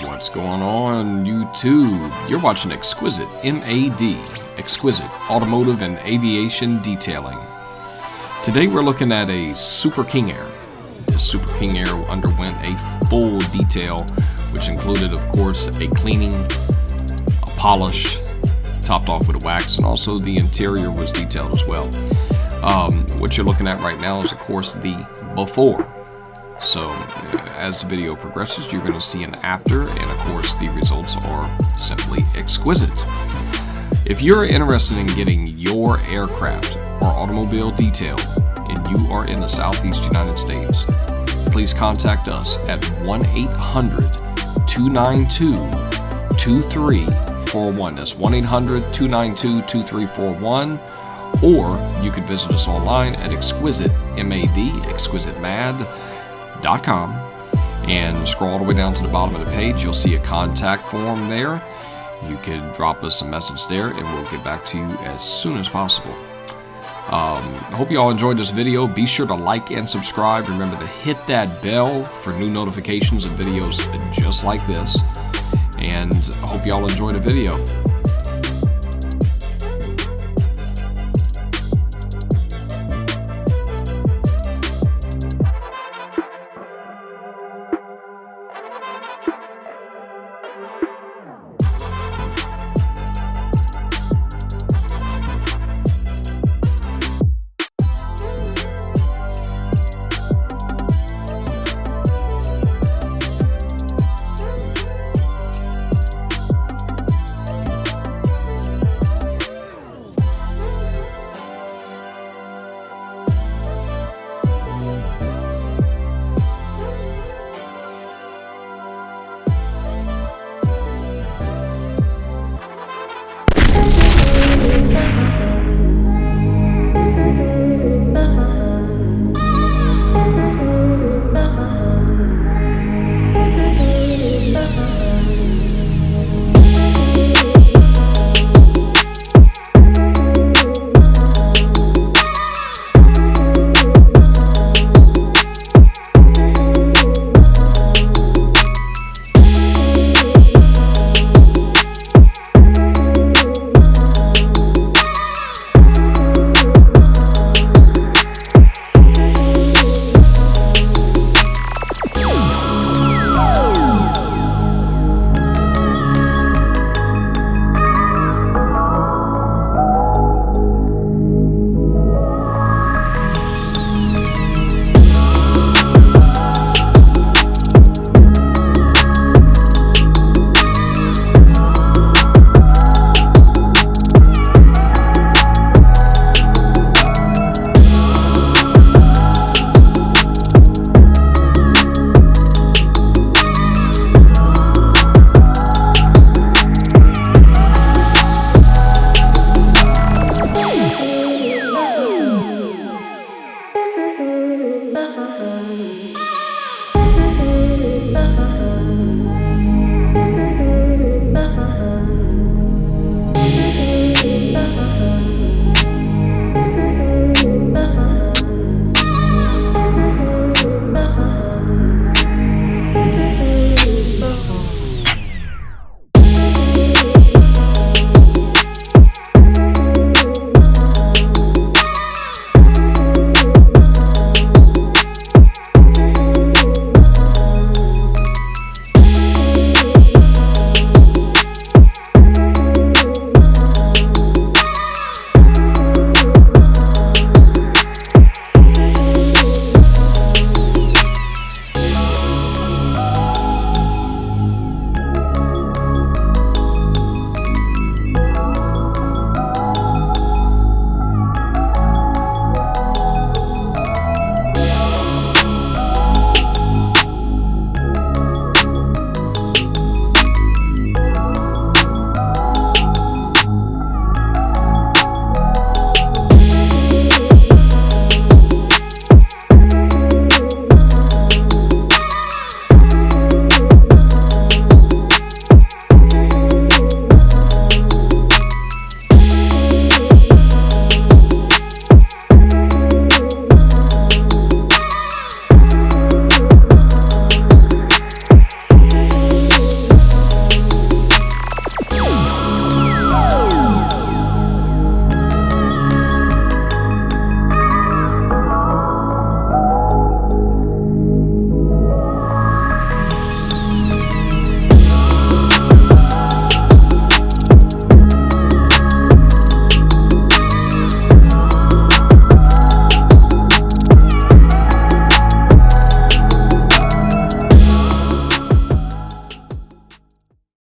What's going on, YouTube? You're watching Exquisite, M-A-D, Exquisite, Automotive and Aviation Detailing. Today we're looking at a Super King Air. This Super King Air underwent a full detail, which included, of course, a cleaning, a polish, topped off with a wax, and also the interior was detailed as well. What you're looking at right now is, of course, the before. So as the video progresses, you're going to see an after, and of course the results are simply exquisite. If you're interested in getting your aircraft or automobile detailed and you are in the Southeast United States, please contact us at 1-800-292-2341. That's 1-800-292-2341. Or you could visit us online at Exquisitemad.com and scroll all the way down to the bottom of the page. You'll see a contact form there. You can drop us a message there and we'll get back to you as soon as possible. I hope you all enjoyed this video. Be sure to like and subscribe. Remember to hit that bell for new notifications of videos just like this. And I hope you all enjoyed the video.